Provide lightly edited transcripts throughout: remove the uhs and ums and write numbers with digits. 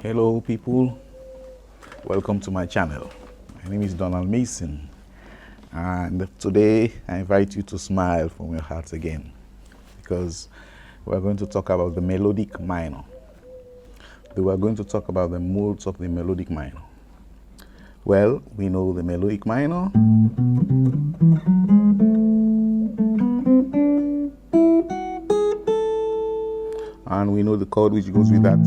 Hello people, welcome to my channel. My name is Donald Mason, and today I invite you to smile from your heart again, because we're going to talk about the melodic minor. We are going to talk about the modes of the melodic minor. Well, we know the melodic minor, and we know the chord which goes with that.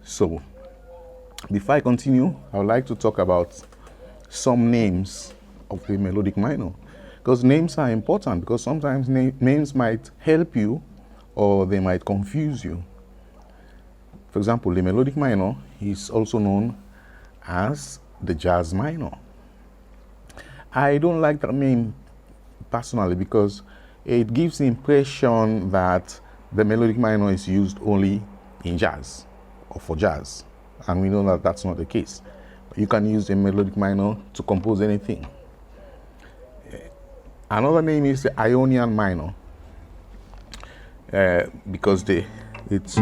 So, before I continue, I would like to talk about some names of the melodic minor, because names are important, because sometimes names might help you or they might confuse you. For example, the melodic minor is also known as the jazz minor. I don't like that name personally because it gives the impression that the melodic minor is used only in jazz or for jazz, and we know that that's not the case. You can use the melodic minor to compose anything. Another name is the Ionian Minor, because it's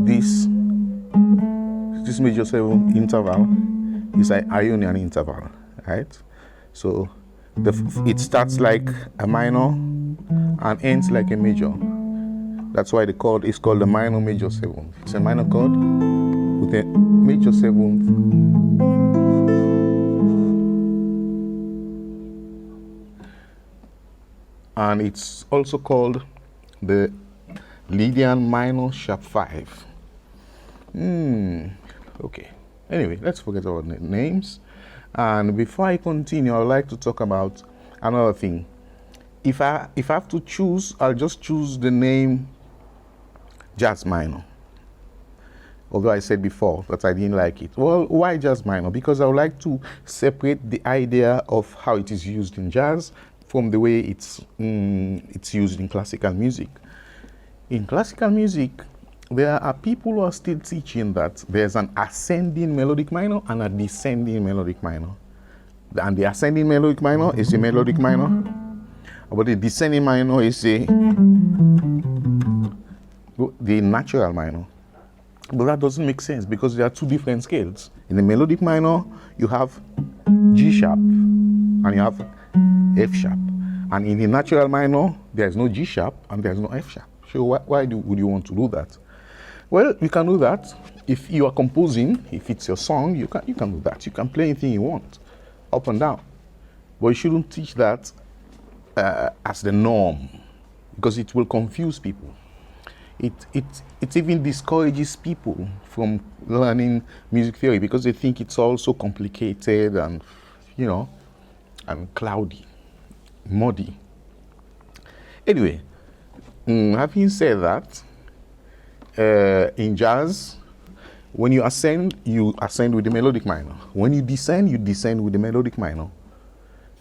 this major seventh interval is an Ionian interval, right? So it starts like a minor and ends like a major. That's why the chord is called the minor major seventh. It's a minor chord with a major seventh. And it's also called the Lydian minor sharp 5. Okay. Anyway, let's forget about the names. And before I continue, I would like to talk about another thing. If I have to choose, I'll just choose the name jazz minor. Although I said before that I didn't like it. Well, why jazz minor? Because I would like to separate the idea of how it is used in jazz from the way it's used in classical music. In classical music, there are people who are still teaching that there's an ascending melodic minor and a descending melodic minor. And the ascending melodic minor is a melodic minor, but the descending minor is the natural minor. But that doesn't make sense because there are two different scales. In the melodic minor, you have G sharp and you have F sharp. And in the natural minor, there is no G sharp and there is no F sharp. So why would you want to do that? Well, you can do that if you are composing. If it's your song, you can do that. You can play anything you want, up and down. But you shouldn't teach that as the norm, because it will confuse people. It even discourages people from learning music theory because they think it's all so complicated and, and cloudy, muddy. Anyway, having said that, in jazz, when you ascend with the melodic minor. When you descend with the melodic minor,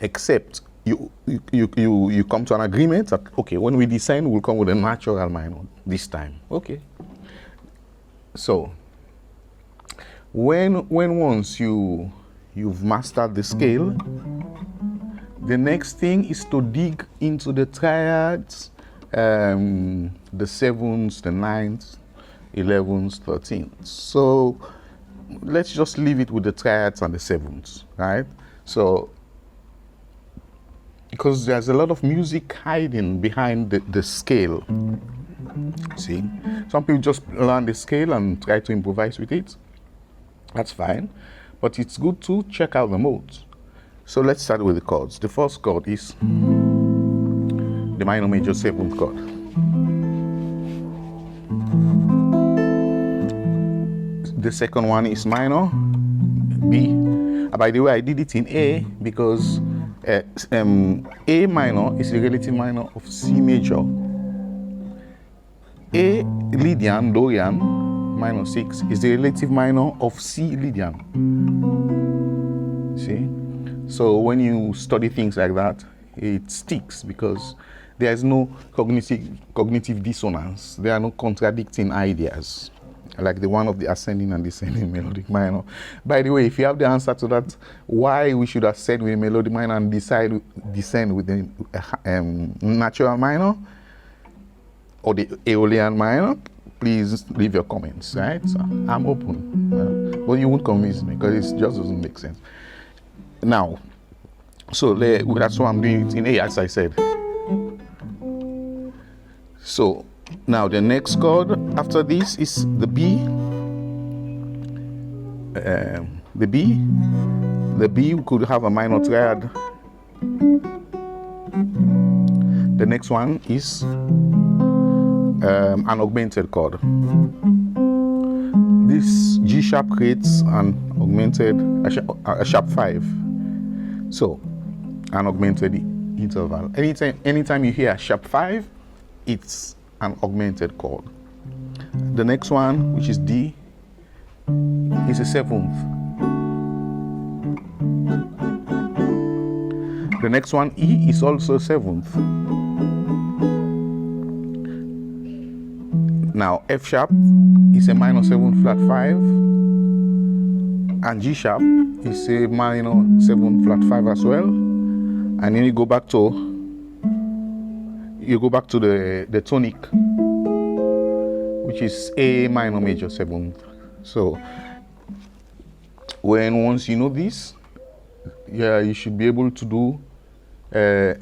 except you come to an agreement that, okay, when we descend, we'll come with a natural minor this time. Okay. So when once you've mastered the scale, the next thing is to dig into the triads, the sevenths, the ninths, 11ths, 13ths. So let's just leave it with the triads and the sevenths, right? So because there's a lot of music hiding behind the scale. See, some people just learn the scale and try to improvise with it. That's fine, but it's good to check out the modes. So let's start with the chords. The first chord is the minor major seventh chord. The second one is minor, B. By the way, I did it in A because A minor is the relative minor of C major. A Lydian, Dorian, minor 6, is the relative minor of C Lydian. See? So when you study things like that, it sticks because there is no cognitive dissonance. There are no contradicting ideas, like the one of the ascending and descending melodic minor. By the way, if you have the answer to that, why we should ascend with a melodic minor and descend with the natural minor, or the Aeolian Miner, please leave your comments, right? So I'm open, but you won't convince me because it just doesn't make sense. Now, so that's why I'm doing it in A, as I said. So now the next chord after this is the B. The B, we could have a minor triad. The next one is an augmented chord. This G sharp creates an augmented, a sharp 5. So, an augmented interval. Anytime you hear a sharp 5, it's an augmented chord. The next one, which is D, is a 7th. The next one, E, is also 7th. Now, F sharp is a minor 7 flat 5, and G sharp is a minor 7 flat 5 as well. And then you go back to the tonic, which is A minor major 7th. So, once you know this, yeah, you should be able to do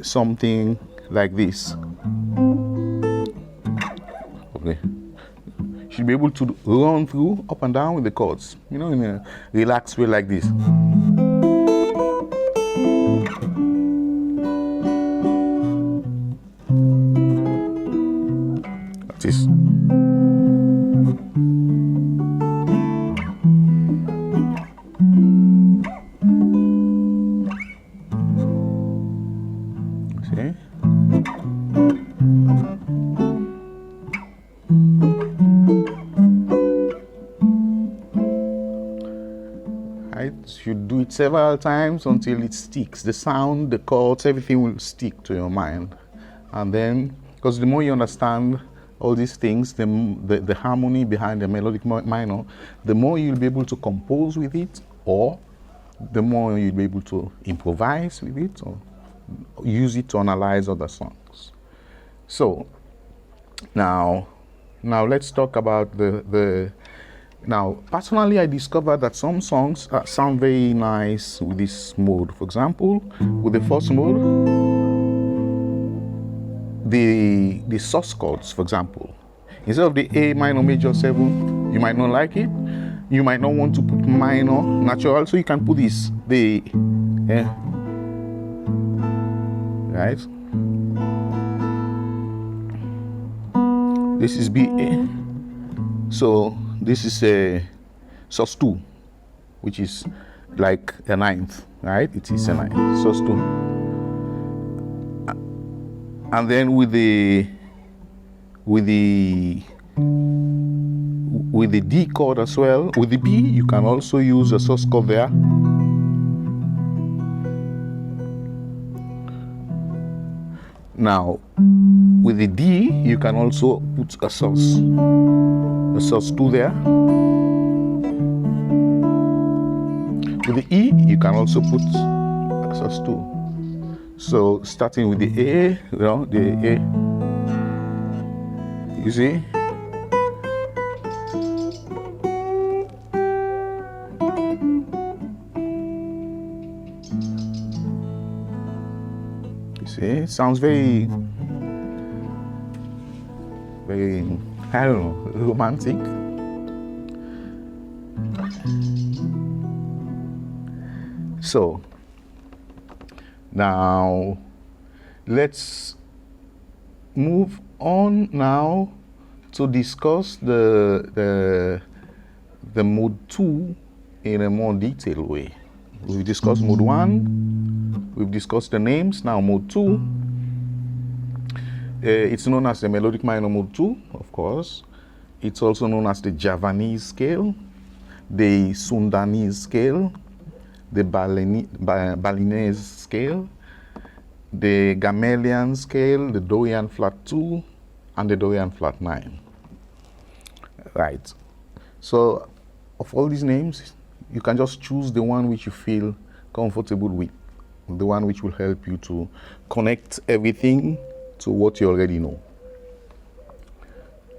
something like this. Okay. You should be able to run through up and down with the chords, in a relaxed way like this. Like this. See? You do it several times until it sticks. The sound, the chords, everything will stick to your mind. And then, because the more you understand all these things, the harmony behind the melodic minor, the more you'll be able to compose with it, or the more you'll be able to improvise with it, or use it to analyze other songs. So, now let's talk about Now, personally, I discovered that some songs sound very nice with this mode. For example, with the first mode, the sus chords, for example, instead of the A minor major 7, you might not like it. You might not want to put minor natural, so you can put this, the right? This is B. So this is a sus 2, which is like a 9th, right? It is a 9th, sus 2. And then with the D chord as well, with the B, you can also use a sus chord there. Now, with the D, you can also put a sus 2 there. With the E, you can also put a sus 2. So, starting with the A, the A, you see? It sounds very, I don't know, romantic. So, now let's move on now to discuss the mode 2 in a more detailed way. We've discussed mode 1, we've discussed the names. Now mode 2, it's known as the melodic minor mode 2, of course. It's also known as the Javanese scale, the Sundanese scale, the Balinese scale, the Gamelian scale, the Dorian flat 2, and the Dorian flat 9. Right. So, of all these names, you can just choose the one which you feel comfortable with, the one which will help you to connect everything to what you already know.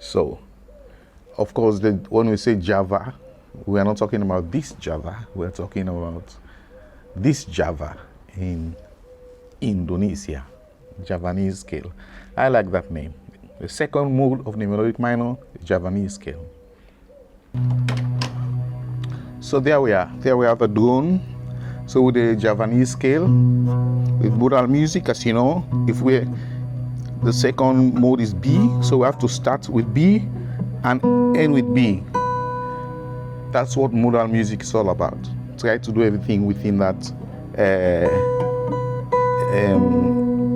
So, of course, when we say Java, we are not talking about this Java. We are talking about this Java in Indonesia, Javanese scale. I like that name. The second mode of the melodic minor, the Javanese scale. So there we are. There we have the drone. So with the Javanese scale, with modal music, as you know, the second mode is B, so we have to start with B and end with B. That's what modal music is all about. Try to do everything within that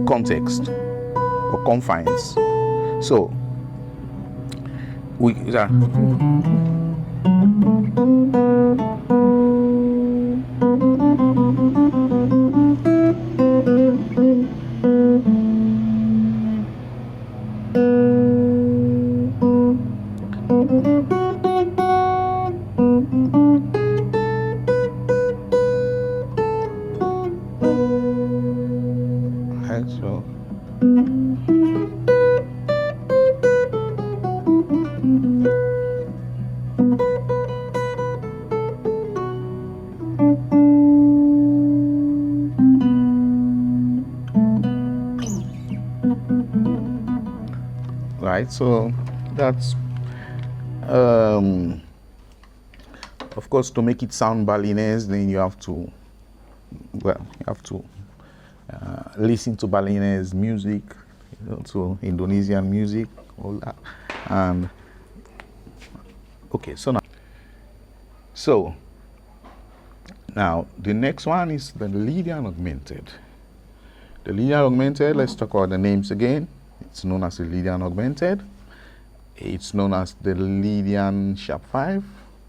context or confines. So So that's of course, to make it sound Balinese, then you have to listen to Balinese music, to Indonesian music, all that. And okay, so now the next one is the Lydian Augmented. The Lydian Augmented, let's talk about the names again. It's known as the Lydian Augmented. It's known as the Lydian sharp 5,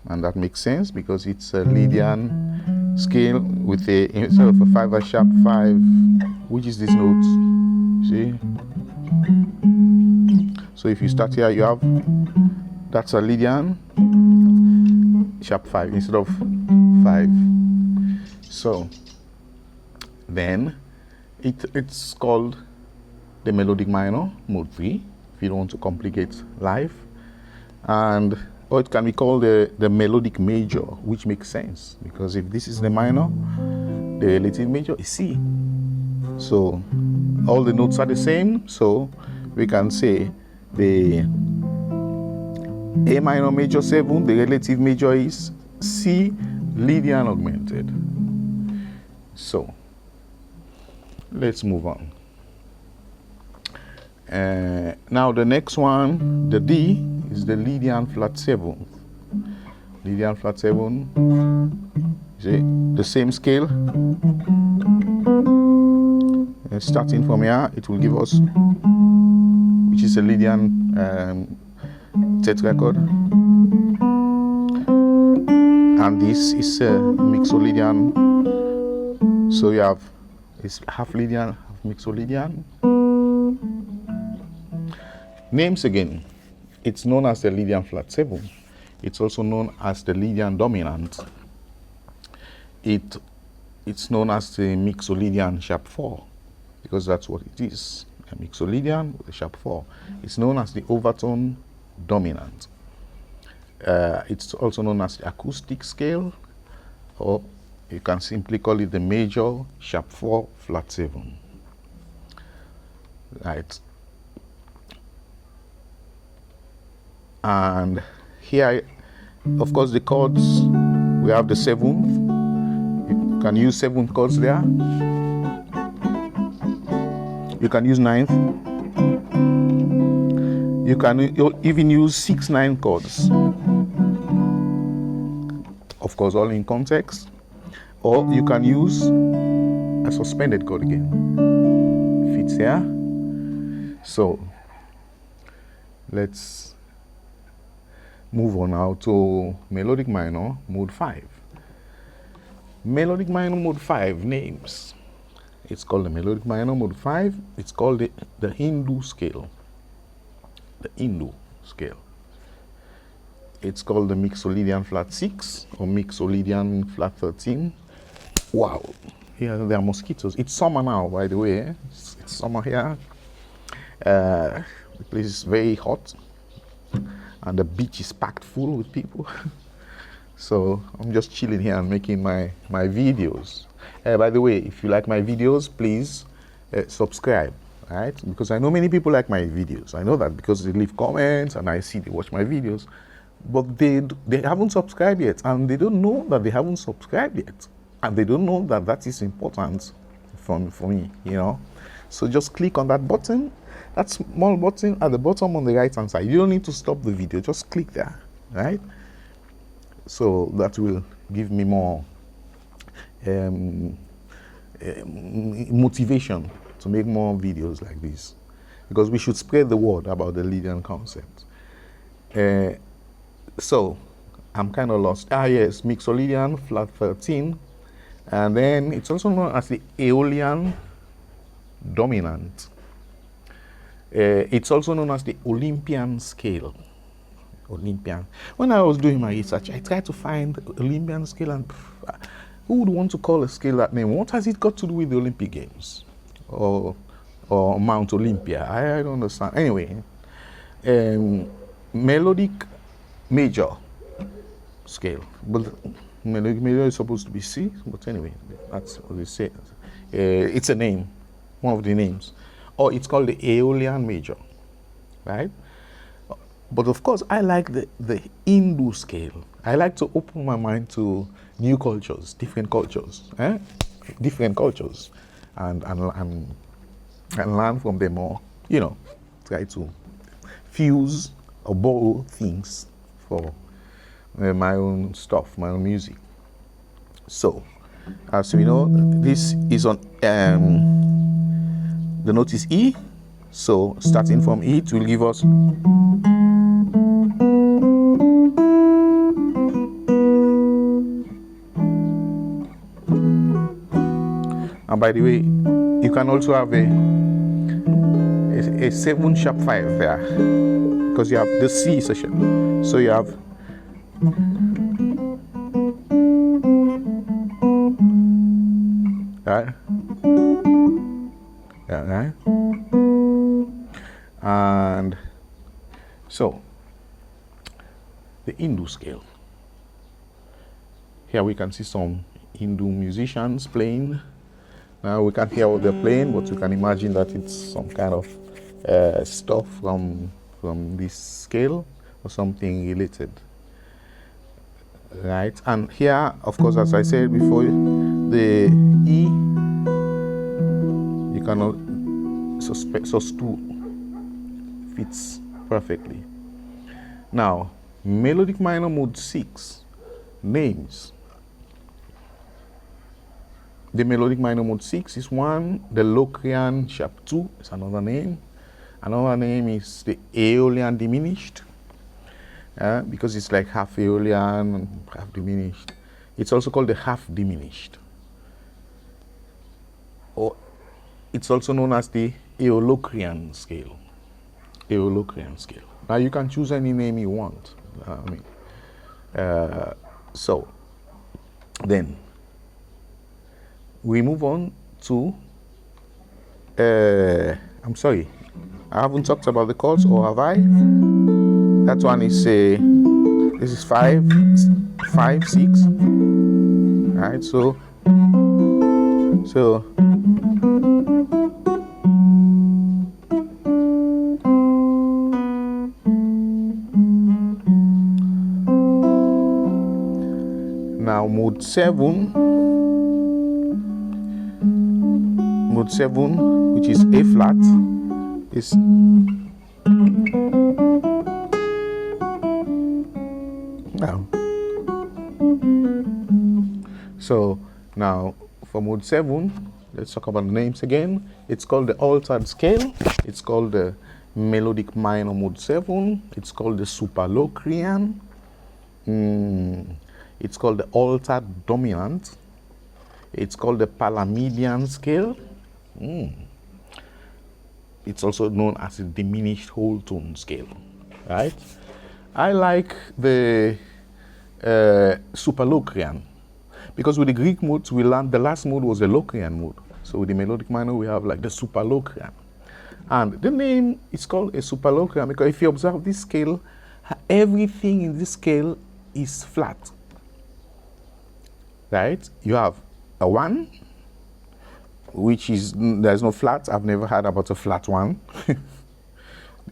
and that makes sense because it's a Lydian scale with instead of a 5 a sharp 5, which is this note. See? So if you start here, you have that's a Lydian sharp 5 instead of 5. So then it's called the melodic minor, mode 3, if you don't want to complicate life. Or it can be called the melodic major, which makes sense, because if this is the minor, the relative major is C. So all the notes are the same, so we can say the A minor major 7, the relative major is C, Lydian Augmented. So let's move on. Now the next one, the D, is the Lydian flat 7. Lydian flat 7, see, the same scale. And starting from here, it will give us, which is a Lydian tetrachord. And this is a mixolydian. So you have, it's half Lydian, half mixolydian. Names again. It's known as the Lydian flat 7. It's also known as the Lydian dominant. It's known as the mixolydian sharp 4, because that's what it is. A mixolydian with a sharp 4. It's known as the overtone dominant. It's also known as the acoustic scale, or you can simply call it the major sharp 4 flat 7. Right. And here, of course, the chords, we have the 7th. You can use 7th chords there. You can use 9th. You can even use 6/9 chords. Of course, all in context. Or you can use a suspended chord again. Fits here. So let's move on now to melodic minor mode 5. Melodic minor mode 5 names. It's called the melodic minor mode 5. It's called the Hindu scale. The Hindu scale. It's called the mixolydian flat 6 or mixolydian flat 13. Wow, here there are mosquitoes. It's summer now, by the way. It's summer here. The place is very hot. and the beach is packed full with people. So I'm just chilling here and making my videos. By the way, if you like my videos, please subscribe, right? Because I know many people like my videos. I know that because they leave comments and I see they watch my videos, but they haven't subscribed yet, and they don't know that they haven't subscribed yet, and they don't know that that is important for me, you know. So just click on that button, that small button at the bottom on the right hand side. You don't need to stop the video, just click there, right? So that will give me more motivation to make more videos like this, because we should spread the word about the Lydian concept. So I'm kind of lost. Yes, Mixolydian flat 13, and then it's also known as the Aeolian dominant. It's also known as the Olympian scale. Olympian. When I was doing my research, I tried to find Olympian scale, and who would want to call a scale that name? What has it got to do with the Olympic Games or Mount Olympia? I don't understand. Anyway, melodic major scale, but melodic major is supposed to be C. But anyway, that's what they say. It's a name, one of the names, or it's called the Aeolian major, right? But of course, I like the Hindu scale. I like to open my mind to new cultures, different cultures, and learn from them, or, you know, try to fuse or borrow things for my own stuff, my own music. So, as we know, this is on the note is E. So starting from E, it will give us and by the way, you can also have a 7 sharp 5 there, because you have the C section. So you have right, yeah, right. And so the Hindu scale. Here we can see some Hindu musicians playing. Now we can't hear what they're playing, but you can imagine that it's some kind of stuff from this scale or something related, right? And here, of course, as I said before, the E, you cannot sus2 fits perfectly. Now, melodic minor mode 6 names. The melodic minor mode 6 is one. The Locrian sharp 2 is another name. Another name is the Aeolian diminished, because it's like half Aeolian, half diminished. It's also called the half diminished, or it's also known as the Aeolocrian scale. Aeolocrian scale. Now you can choose any name you want. So then we move on to I'm sorry, I haven't talked about the chords, or have I? That one is this is 5, 6. All right, so now mode 7, which is A flat, is now. So now for mode 7, let's talk about the names again. It's called the altered scale. It's called the melodic minor mode 7. It's called the superlocrian. It's called the altered dominant. It's called the Palamedian scale. It's also known as the diminished whole tone scale, right? I like the superlocrian, because with the Greek modes we learned the last mode was the Locrian mode. So with the melodic minor we have like the superlocrian, and the name is called a superlocrian because if you observe, this scale everything in this scale is flat, right? You have a 1, which is, there's no flat. I've never heard about a flat 1.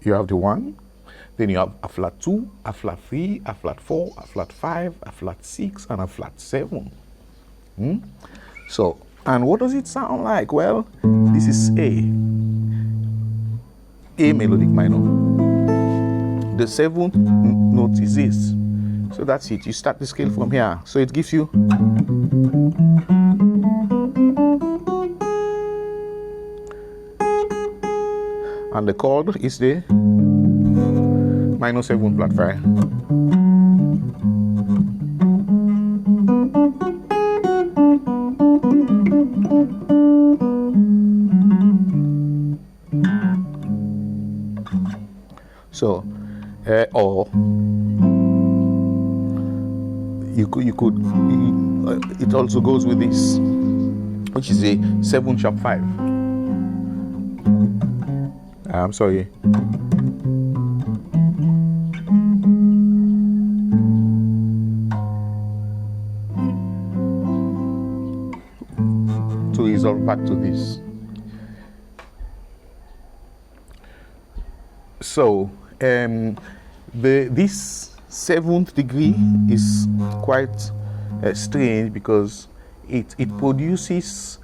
You have the 1, then you have a flat 2, a flat 3, a flat 4, a flat 5, a flat 6, and a flat 7. So, and what does it sound like? Well, this is A melodic minor. The 7th note is this. So that's it. You start the scale from here. So it gives you and the chord is the minor 7 flat 5. So, or you could it also goes with this, which is a 7 sharp 5. I'm sorry. To resolve back to this. So this 7th degree is quite strange because it produces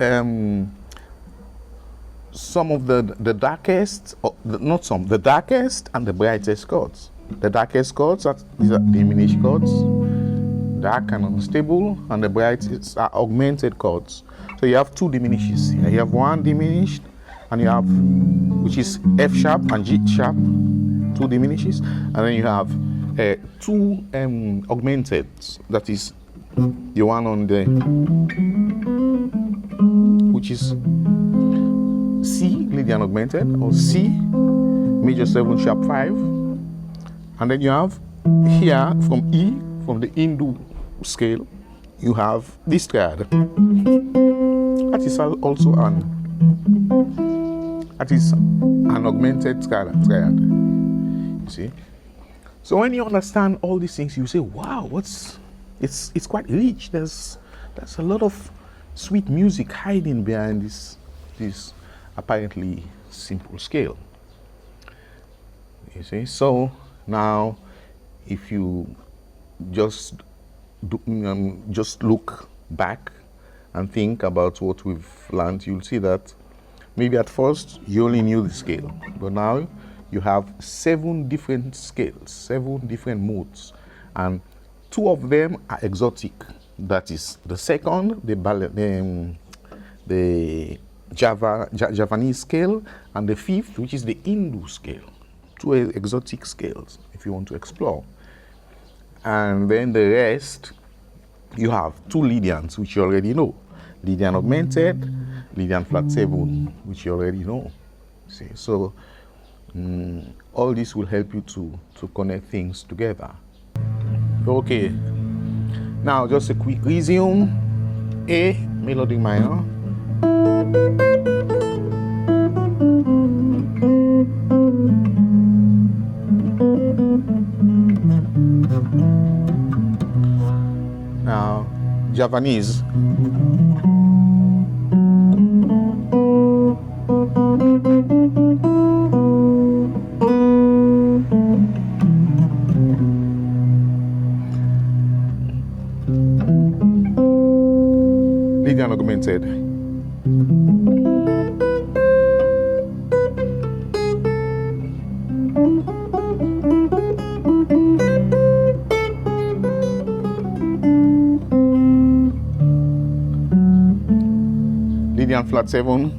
some of the darkest, the darkest and the brightest chords. The darkest chords these are diminished chords, dark and unstable, and the brightest are augmented chords. So you have 2 diminishes here. You have 1 diminished, and you have, which is F sharp and G sharp, 2 diminishes, and then you have 2 augmented. That is the one on the, which is C, Lydian Augmented, or C, major 7 sharp 5, and then you have here from E, from the Hindu scale, you have this triad. That is also an augmented triad. You see. So when you understand all these things, you say, "Wow, it's quite rich. There's a lot of sweet music hiding behind this apparently simple scale." You see. So now, if you just look back and think about what we've learned, you'll see that maybe at first you only knew the scale, but now you have 7 different scales, 7 different modes, and 2 of them are exotic. That is the second, the Javanese scale, and the 5th, which is the Hindu scale. 2 exotic scales if you want to explore. And then the rest, you have 2 Lydians, which you already know. Lydian Augmented, Lydian flat 7, which you already know. See, so all this will help you to connect things together. Okay, now just a quick resume. A melodic minor, now Javanese, Lydian Augmented, Lydian flat 7,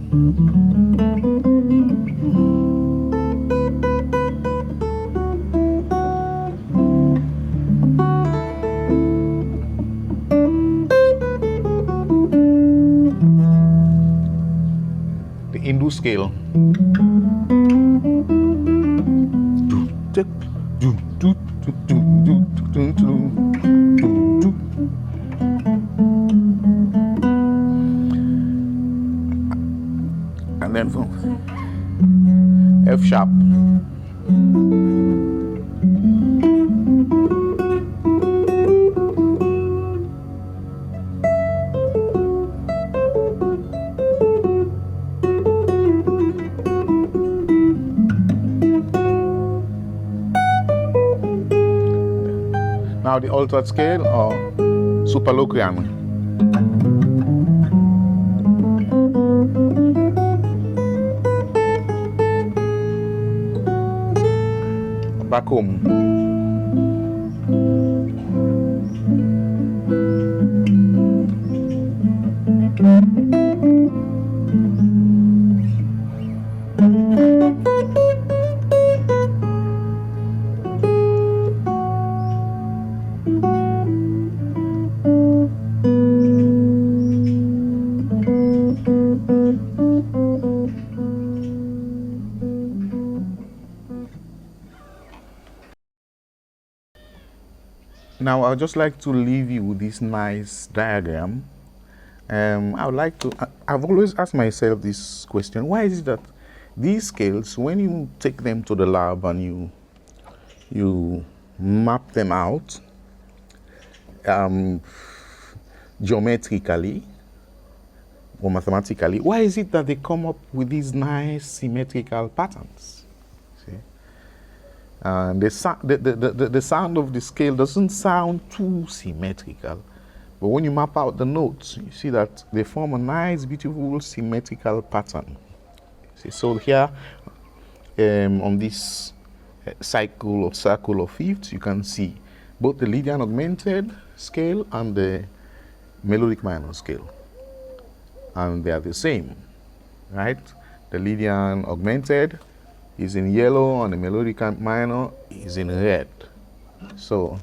the Hindu scale, and then from F sharp, Now the altered scale or superloquian. Back home. Now, I'd just like to leave you with this nice diagram. I would like to, I've always asked myself this question: why is it that these scales, when you take them to the lab and you map them out geometrically or mathematically, why is it that they come up with these nice symmetrical patterns? And the sound of the scale doesn't sound too symmetrical. But when you map out the notes, you see that they form a nice, beautiful, symmetrical pattern. See, so here, on this cycle or circle of fifths, you can see both the Lydian Augmented scale and the Melodic minor scale. And they are the same, right? The Lydian Augmented is in yellow and the Melodic minor is in red. So,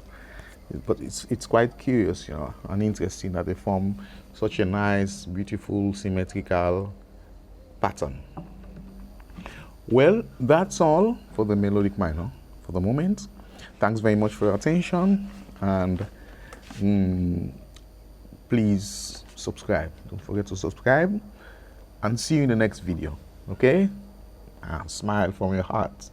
but it's quite curious, you know, and interesting that they form such a nice, beautiful, symmetrical pattern. Well, that's all for the Melodic minor for the moment. Thanks very much for your attention, and please subscribe. Don't forget to subscribe, and see you in the next video, okay? And smile from your heart.